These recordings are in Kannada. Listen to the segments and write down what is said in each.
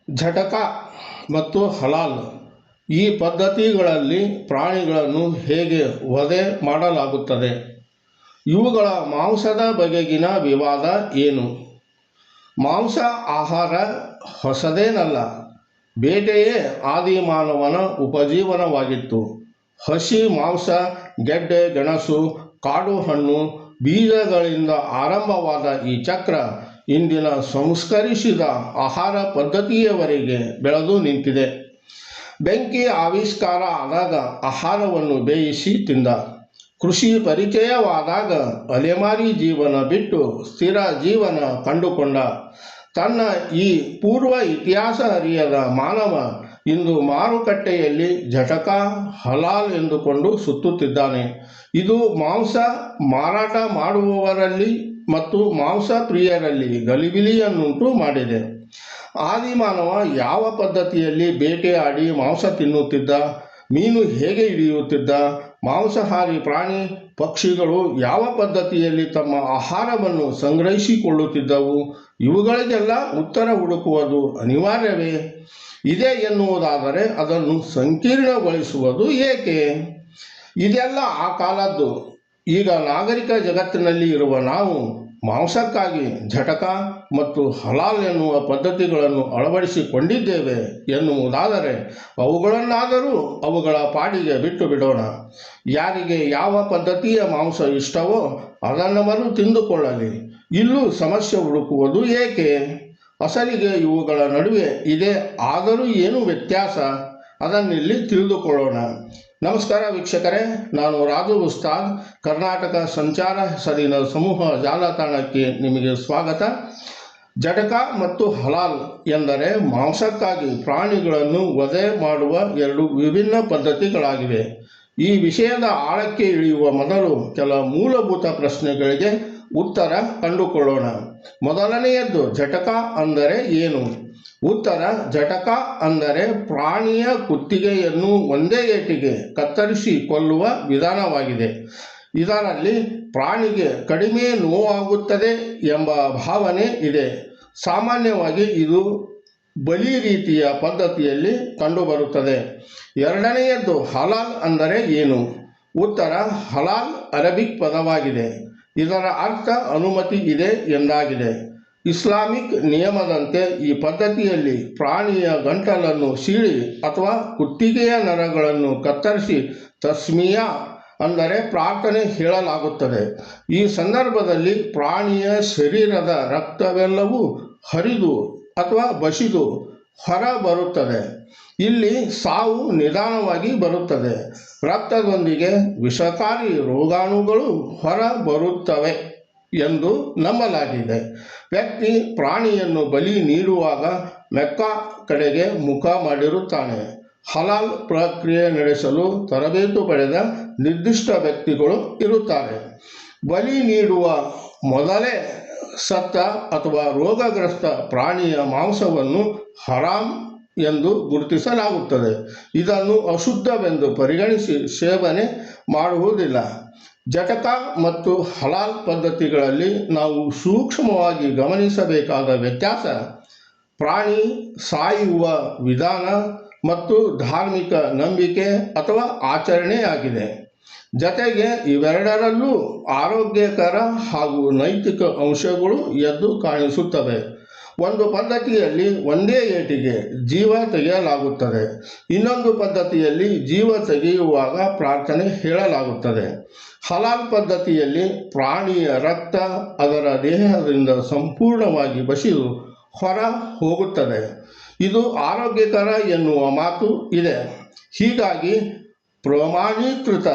ಝಟಕ ಮತ್ತು ಹಲಾಲ್ ಈ ಪದ್ಧತಿಗಳಲ್ಲಿ ಪ್ರಾಣಿಗಳನ್ನು ಹೇಗೆ ವಧೆ ಮಾಡಲಾಗುತ್ತದೆ? ಇವುಗಳ ಮಾಂಸದ ಬಗೆಗಿನ ವಿವಾದ ಏನು? ಮಾಂಸ ಆಹಾರ ಹೊಸದೇನಲ್ಲ. ಬೇಟೆಯೇ ಆದಿಮಾನವನ ಉಪಜೀವನವಾಗಿತ್ತು. ಹಸಿ ಮಾಂಸ, ಗೆಡ್ಡೆ, ಗೆಣಸು, ಕಾಡು ಹಣ್ಣು, ಬೀಜಗಳಿಂದ ಆರಂಭವಾದ ಈ ಚಕ್ರ ಇಂದಿನ ಸಂಸ್ಕರಿಸಿದ ಆಹಾರ ಪದ್ಧತಿಯವರೆಗೆ ಬೆಳೆದು ನಿಂತಿದೆ. ಬೆಂಕಿ ಆವಿಷ್ಕಾರ ಆದಾಗ ಆಹಾರವನ್ನು ಬೇಯಿಸಿ ತಿಂದ. ಕೃಷಿ ಪರಿಚಯವಾದಾಗ ಅಲೆಮಾರಿ ಜೀವನ ಬಿಟ್ಟು ಸ್ಥಿರ ಜೀವನ ಕಂಡುಕೊಂಡ. ತನ್ನ ಈ ಪೂರ್ವ ಇತಿಹಾಸ ಅರಿಯದ ಮಾನವ ಇಂದು ಮಾರುಕಟ್ಟೆಯಲ್ಲಿ ಝಟಕ, ಹಲಾಲ್ ಎಂದುಕೊಂಡು ಸುತ್ತುತ್ತಿದ್ದಾನೆ. ಇದು ಮಾಂಸ ಮಾರಾಟ ಮಾಡುವವರಲ್ಲಿ ಮತ್ತು ಮಾಂಸ ಪ್ರಿಯರಲ್ಲಿ ಗಲಿಬಿಲಿಯನ್ನುಂಟು ಮಾಡಿದೆ. ಆದಿಮಾನವ ಯಾವ ಪದ್ಧತಿಯಲ್ಲಿ ಬೇಟೆಯಾಡಿ ಮಾಂಸ ತಿನ್ನುತ್ತಿದ್ದ? ಮೀನು ಹೇಗೆ ಹಿಡಿಯುತ್ತಿದ್ದ? ಮಾಂಸಾಹಾರಿ ಪ್ರಾಣಿ ಪಕ್ಷಿಗಳು ಯಾವ ಪದ್ಧತಿಯಲ್ಲಿ ತಮ್ಮ ಆಹಾರವನ್ನು ಸಂಗ್ರಹಿಸಿಕೊಳ್ಳುತ್ತಿದ್ದವು? ಇವುಗಳಿಗೆಲ್ಲ ಉತ್ತರ ಹುಡುಕುವುದು ಅನಿವಾರ್ಯವೇ? ಇದೆ ಎನ್ನುವುದಾದರೆ ಅದನ್ನು ಸಂಕೀರ್ಣಗೊಳಿಸುವುದು ಏಕೆ? ಇದೆಲ್ಲ ಆ ಕಾಲದ್ದು. ಈಗ ನಾಗರಿಕ ಜಗತ್ತಿನಲ್ಲಿ ಇರುವ ನಾವು ಮಾಂಸಕ್ಕಾಗಿ ಝಟಕ ಮತ್ತು ಹಲಾಲ್ ಎನ್ನುವ ಪದ್ಧತಿಗಳನ್ನು ಅಳವಡಿಸಿಕೊಂಡಿದ್ದೇವೆ ಎನ್ನುವುದಾದರೆ ಅವುಗಳನ್ನಾದರೂ ಅವುಗಳ ಪಾಡಿಗೆ ಬಿಟ್ಟು ಬಿಡೋಣ. ಯಾರಿಗೆ ಯಾವ ಪದ್ಧತಿಯ ಮಾಂಸ ಇಷ್ಟವೋ ಅದನ್ನವರು ತಿಂದುಕೊಳ್ಳಲಿ. ಇಲ್ಲೂ ಸಮಸ್ಯೆ ಹುಡುಕುವುದು ಏಕೆ? ಅಸಲಿಗೆ ಇವುಗಳ ನಡುವೆ ಇದೆ. ಆದರೂ ಏನು ವ್ಯತ್ಯಾಸ? ಅದನ್ನಿಲ್ಲಿ ತಿಳಿದುಕೊಳ್ಳೋಣ. ನಮಸ್ಕಾರ ವೀಕ್ಷಕರೇ, ನಾನು ರಾಜು ಉಸ್ತಾದ್. ಕರ್ನಾಟಕ ಸಂಚಾರ ಹೆಸರಿನ ಸಮೂಹ ಜಾಲತಾಣಕ್ಕೆ ನಿಮಗೆ ಸ್ವಾಗತ. ಝಟಕ ಮತ್ತು ಹಲಾಲ್ ಎಂದರೆ ಮಾಂಸಕ್ಕಾಗಿ ಪ್ರಾಣಿಗಳನ್ನು ವಧೆ ಮಾಡುವ ಎರಡು ವಿಭಿನ್ನ ಪದ್ಧತಿಗಳಾಗಿವೆ. ಈ ವಿಷಯದ ಆಳಕ್ಕೆ ಇಳಿಯುವ ಮೊದಲು ಕೆಲ ಮೂಲಭೂತ ಪ್ರಶ್ನೆಗಳಿಗೆ ಉತ್ತರ ಕಂಡುಕೊಳ್ಳೋಣ. ಮೊದಲನೆಯದ್ದು, ಝಟಕ ಅಂದರೆ ಏನು? ಉತ್ತರ: ಝಟಕ ಅಂದರೆ ಪ್ರಾಣಿಯ ಕುತ್ತಿಗೆಯನ್ನು ಒಂದೇ ಏಟಿಗೆ ಕತ್ತರಿಸಿ ಕೊಲ್ಲುವ ವಿಧಾನವಾಗಿದೆ. ಇದರಲ್ಲಿ ಪ್ರಾಣಿಗೆ ಕಡಿಮೆ ನೋವಾಗುತ್ತದೆ ಎಂಬ ಭಾವನೆ ಇದೆ. ಸಾಮಾನ್ಯವಾಗಿ ಇದು ಬಲಿ ರೀತಿಯ ಪದ್ಧತಿಯಲ್ಲಿ ಕಂಡುಬರುತ್ತದೆ. ಎರಡನೆಯದ್ದು, ಹಲಾಲ್ ಅಂದರೆ ಏನು? ಉತ್ತರ: ಹಲಾಲ್ ಅರಬಿಕ್ ಪದವಾಗಿದೆ. ಇದರ ಅರ್ಥ ಅನುಮತಿ ಇದೆ ಎಂದಾಗಿದೆ. ಇಸ್ಲಾಮಿಕ್ ನಿಯಮದಂತೆ ಈ ಪದ್ಧತಿಯಲ್ಲಿ ಪ್ರಾಣಿಯ ಗಂಟಲನ್ನು ಸೀಳಿ ಅಥವಾ ಕುತ್ತಿಗೆಯ ನರಗಳನ್ನು ಕತ್ತರಿಸಿ ತಸ್ಮಿಯಾ ಅಂದರೆ ಪ್ರಾರ್ಥನೆ ಹೇಳಲಾಗುತ್ತದೆ. ಈ ಸಂದರ್ಭದಲ್ಲಿ ಪ್ರಾಣಿಯ ಶರೀರದ ರಕ್ತವೆಲ್ಲವೂ ಹರಿದು ಅಥವಾ ಬಸಿದು ಹೊರ ಬರುತ್ತದೆ. ಇಲ್ಲಿ ಸಾವು ನಿಧಾನವಾಗಿ ಬರುತ್ತದೆ. ರಕ್ತದೊಂದಿಗೆ ವಿಷಕಾರಿ ರೋಗಾಣುಗಳು ಹೊರ ಬರುತ್ತವೆ ಎಂದು ನಂಬಲಾಗಿದೆ. ವ್ಯಕ್ತಿ ಪ್ರಾಣಿಯನ್ನು ಬಲಿ ನೀಡುವಾಗ ಮೆಕ್ಕಾ ಕಡೆಗೆ ಮುಖ ಮಾಡಿರುತ್ತಾನೆ. ಹಲಾಲ್ ಪ್ರಕ್ರಿಯೆ ನಡೆಸಲು ತರಬೇತು ಪಡೆದ ನಿರ್ದಿಷ್ಟ ವ್ಯಕ್ತಿಗಳು ಇರುತ್ತಾರೆ. ಬಲಿ ನೀಡುವ ಮೊದಲೇ ಸತ್ತ ಅಥವಾ ರೋಗಗ್ರಸ್ತ ಪ್ರಾಣಿಯ ಮಾಂಸವನ್ನು ಹರಾಮ್ ಎಂದು ಗುರುತಿಸಲಾಗುತ್ತದೆ. ಇದನ್ನು ಅಶುದ್ಧವೆಂದು ಪರಿಗಣಿಸಿ ಸೇವನೆ ಮಾಡುವುದಿಲ್ಲ. ಝಟಕ ಮತ್ತು ಹಲಾಲ್ ಪದ್ಧತಿಗಳಲ್ಲಿ ನಾವು ಸೂಕ್ಷ್ಮವಾಗಿ ಗಮನಿಸಬೇಕಾದ ವ್ಯತ್ಯಾಸ ಪ್ರಾಣಿ ಸಾಯುವ ವಿಧಾನ ಮತ್ತು ಧಾರ್ಮಿಕ ನಂಬಿಕೆ ಅಥವಾ ಆಚರಣೆಯಾಗಿದೆ. ಜತೆಗೆ ಇವೆರಡರಲ್ಲೂ ಆರೋಗ್ಯಕರ ಹಾಗೂ ನೈತಿಕ ಅಂಶಗಳು ಎದ್ದು ಕಾಣಿಸುತ್ತವೆ. ಒಂದು ಪದ್ಧತಿಯಲ್ಲಿ ಒಂದೇ ಏಟಿಗೆ ಜೀವ ತೆಗೆಯಲಾಗುತ್ತದೆ. ಇನ್ನೊಂದು ಪದ್ಧತಿಯಲ್ಲಿ ಜೀವ ತೆಗೆಯುವಾಗ ಪ್ರಾರ್ಥನೆ ಹೇಳಲಾಗುತ್ತದೆ. ಹಲಾಲ್ ಪದ್ಧತಿಯಲ್ಲಿ ಪ್ರಾಣಿಯ ರಕ್ತ ಅದರ ದೇಹದಿಂದ ಸಂಪೂರ್ಣವಾಗಿ ಬಸಿದು ಹೊರ ಹೋಗುತ್ತದೆ. ಇದು ಆರೋಗ್ಯಕರ ಎನ್ನುವ ಮಾತು ಇದೆ. ಹೀಗಾಗಿ ಪ್ರಮಾಣೀಕೃತ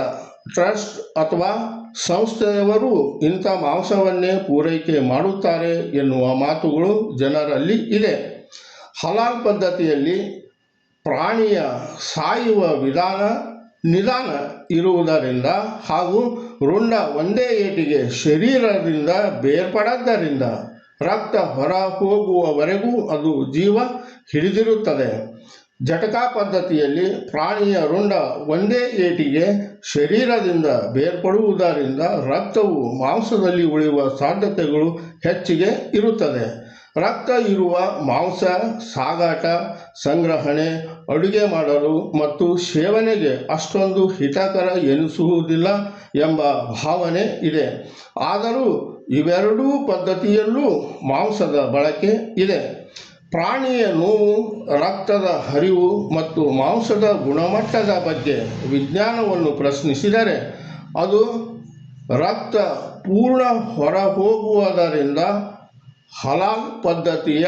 ಟ್ರಸ್ಟ್ ಅಥವಾ ಸಂಸ್ಥೆಯವರು ಇಂಥ ಮಾಂಸವನ್ನೇ ಪೂರೈಕೆ ಮಾಡುತ್ತಾರೆ ಎನ್ನುವ ಮಾತುಗಳು ಜನರಲ್ಲಿ ಇದೆ. ಹಲಾಲ್ ಪದ್ಧತಿಯಲ್ಲಿ ಪ್ರಾಣಿಯ ಸಾಯುವ ವಿಧಾನ ನಿಧಾನ ಇರುವುದರಿಂದ ಹಾಗೂ ರುಂಡ ಒಂದೇ ಏಟಿಗೆ ಶರೀರದಿಂದ ಬೇರ್ಪಡದ್ದರಿಂದ ರಕ್ತ ಹೊರ ಹೋಗುವವರೆಗೂ ಅದು ಜೀವ ಹಿಡಿದಿರುತ್ತದೆ. ಝಟಕ ಪದ್ಧತಿಯಲ್ಲಿ ಪ್ರಾಣಿಯ ರುಂಡ ಒಂದೇ ಏಟಿಗೆ ಶರೀರದಿಂದ ಬೇರ್ಪಡುವುದರಿಂದ ರಕ್ತವು ಮಾಂಸದಲ್ಲಿ ಉಳಿಯುವ ಸಾಧ್ಯತೆಗಳು ಹೆಚ್ಚಿಗೆ ಇರುತ್ತದೆ. ರಕ್ತ ಇರುವ ಮಾಂಸ ಸಾಗಾಟ, ಸಂಗ್ರಹಣೆ, ಅಡುಗೆ ಮಾಡಲು ಮತ್ತು ಸೇವನೆಗೆ ಅಷ್ಟೊಂದು ಹಿತಕರ ಎನಿಸುವುದಿಲ್ಲ ಎಂಬ ಭಾವನೆ ಇದೆ. ಆದರೂ ಇವೆರಡೂ ಪದ್ಧತಿಯಲ್ಲೂ ಮಾಂಸದ ಬಳಕೆ ಇದೆ. ಪ್ರಾಣಿಯ ನೋವು, ರಕ್ತದ ಹರಿವು ಮತ್ತು ಮಾಂಸದ ಗುಣಮಟ್ಟದ ಬಗ್ಗೆ ವಿಜ್ಞಾನವನ್ನು ಪ್ರಶ್ನಿಸಿದರೆ ಅದು ರಕ್ತ ಪೂರ್ಣ ಹೊರಹೋಗುವುದರಿಂದ ಹಲಾಲ್ ಪದ್ಧತಿಯ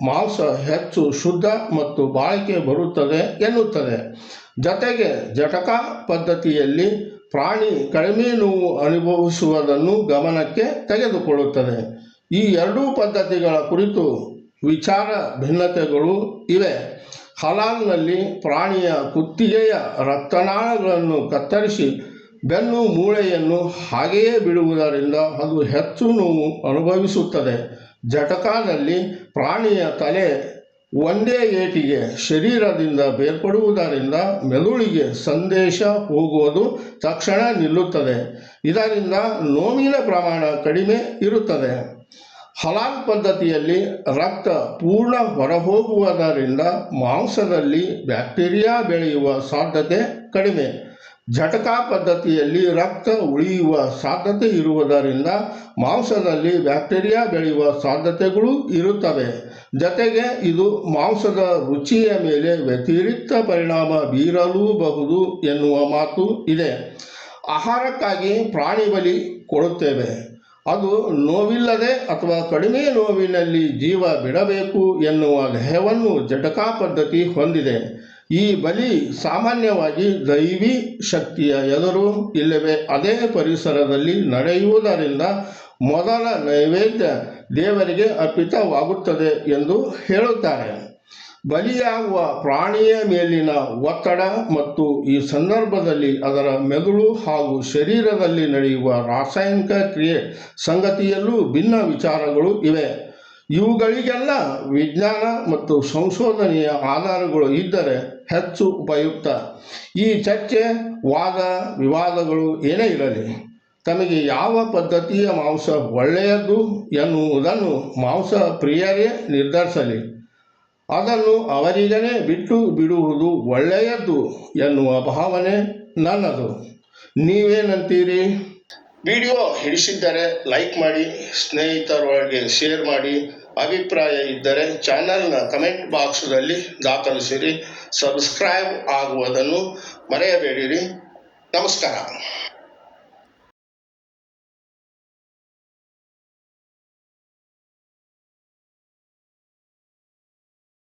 ಮಾಂಸ ಹೆಚ್ಚು ಶುದ್ಧ ಮತ್ತು ಬಾಳಿಕೆ ಬರುತ್ತದೆ ಎನ್ನುತ್ತದೆ. ಜತೆಗೆ ಜಟಕಾ ಪದ್ಧತಿಯಲ್ಲಿ ಪ್ರಾಣಿ ಕಡಿಮೆ ನೋವು ಅನುಭವಿಸುವುದನ್ನು ಗಮನಕ್ಕೆ ತೆಗೆದುಕೊಳ್ಳುತ್ತದೆ. ಈ ಎರಡೂ ಪದ್ಧತಿಗಳ ಕುರಿತು ವಿಚಾರ ಭಿನ್ನತೆಗಳು ಇವೆ. ಹಲಾಲ್ನಲ್ಲಿ ಪ್ರಾಣಿಯ ಕುತ್ತಿಗೆಯ ರಕ್ತನಾಳಗಳನ್ನು ಕತ್ತರಿಸಿ ಬೆನ್ನು ಮೂಳೆಯನ್ನು ಹಾಗೆಯೇ ಬಿಡುವುದರಿಂದ ಅದು ಹೆಚ್ಚು ನೋವು ಅನುಭವಿಸುತ್ತದೆ. ಜಟಕಾದಲ್ಲಿ ಪ್ರಾಣಿಯ ತಲೆ ಒಂದೇ ಏಟಿಗೆ ಶರೀರದಿಂದ ಬೇರ್ಪಡುವುದರಿಂದ ಮೆದುಳಿಗೆ ಸಂದೇಶ ಹೋಗುವುದು ತಕ್ಷಣ ನಿಲ್ಲುತ್ತದೆ. ಇದರಿಂದ ನೋವಿನ ಪ್ರಮಾಣ ಕಡಿಮೆ ಇರುತ್ತದೆ. ಹಲಾಲ್ ಪದ್ಧತಿಯಲ್ಲಿ ರಕ್ತ ಪೂರ್ಣ ಹೊರಹೋಗುವುದರಿಂದ ಮಾಂಸದಲ್ಲಿ ಬ್ಯಾಕ್ಟೀರಿಯಾ ಬೆಳೆಯುವ ಸಾಧ್ಯತೆ ಕಡಿಮೆ. ಜಟಕಾ ಪದ್ಧತಿಯಲ್ಲಿ ರಕ್ತ ಉಳಿಯುವ ಸಾಧ್ಯತೆ ಇರುವುದರಿಂದ ಮಾಂಸದಲ್ಲಿ ಬ್ಯಾಕ್ಟೀರಿಯಾ ಬೆಳೆಯುವ ಸಾಧ್ಯತೆಗಳು ಇರುತ್ತವೆ. ಜತೆಗೆ ಇದು ಮಾಂಸದ ರುಚಿಯ ಮೇಲೆ ವ್ಯತಿರಿಕ್ತ ಪರಿಣಾಮ ಬೀರಲೂಬಹುದು ಎನ್ನುವ ಮಾತು ಇದೆ. ಆಹಾರಕ್ಕಾಗಿ ಪ್ರಾಣಿ ಬಲಿ ಕೊಡುತ್ತೇವೆ. ಅದು ನೋವಿಲ್ಲದೆ ಅಥವಾ ಕಡಿಮೆ ನೋವಿನಲ್ಲಿ ಜೀವ ಬಿಡಬೇಕು ಎನ್ನುವ ಧ್ಯೇಯವನ್ನು ಜಟಕಾ ಪದ್ಧತಿ ಹೊಂದಿದೆ. ಈ ಬಲಿ ಸಾಮಾನ್ಯವಾಗಿ ದೈವಿ ಶಕ್ತಿಯ ಎದುರು ಇಲ್ಲವೇ ಅದೇ ಪರಿಸರದಲ್ಲಿ ನಡೆಯುವುದರಿಂದ ಮೊದಲ ನೈವೇದ್ಯ ದೇವರಿಗೆ ಅರ್ಪಿತವಾಗುತ್ತದೆ ಎಂದು ಹೇಳುತ್ತಾರೆ. ಬಲಿಯಾಗುವ ಪ್ರಾಣಿಯ ಮೇಲಿನ ಒತ್ತಡ ಮತ್ತು ಈ ಸಂದರ್ಭದಲ್ಲಿ ಅದರ ಮೆದುಳು ಹಾಗೂ ಶರೀರದಲ್ಲಿ ನಡೆಯುವ ರಾಸಾಯನಿಕ ಕ್ರಿಯೆ ಸಂಗತಿಯಲ್ಲೂ ಭಿನ್ನ ವಿಚಾರಗಳು ಇವೆ. ಇವುಗಳಿಗೆಲ್ಲ ವಿಜ್ಞಾನ ಮತ್ತು ಸಂಶೋಧನೆಯ ಆಧಾರಗಳು ಇದ್ದರೆ ಹೆಚ್ಚು ಉಪಯುಕ್ತ. ಈ ಚರ್ಚೆ, ವಾದ ವಿವಾದಗಳು ಏನೇ ಇರಲಿ, ತಮಗೆ ಯಾವ ಪದ್ಧತಿಯ ಮಾಂಸ ಒಳ್ಳೆಯದು ಎನ್ನುವುದನ್ನು ಮಾಂಸ ಪ್ರಿಯರೇ ನಿರ್ಧರಿಸಲಿ. ಅದನ್ನು ಅವರಿಗೇ ಬಿಟ್ಟು ಬಿಡುವುದು ಒಳ್ಳೆಯದು ಎನ್ನುವ ಭಾವನೆ ನನ್ನದು. ನೀವೇನಂತೀರಿ? ವಿಡಿಯೋ ಹಿಡಿಸಿದ್ದರೆ ಲೈಕ್ ಮಾಡಿ, ಸ್ನೇಹಿತರೊಳಗೆ ಶೇರ್ ಮಾಡಿ. ಅಭಿಪ್ರಾಯ ಇದ್ದರೆ ಚಾನಲ್ನ ಕಮೆಂಟ್ ಬಾಕ್ಸ್ನಲ್ಲಿ ದಾಖಲಿಸಿರಿ. ಸಬ್ಸ್ಕ್ರೈಬ್ ಆಗುವುದನ್ನು ಮರೆಯಬೇಡಿರಿ. ನಮಸ್ಕಾರ.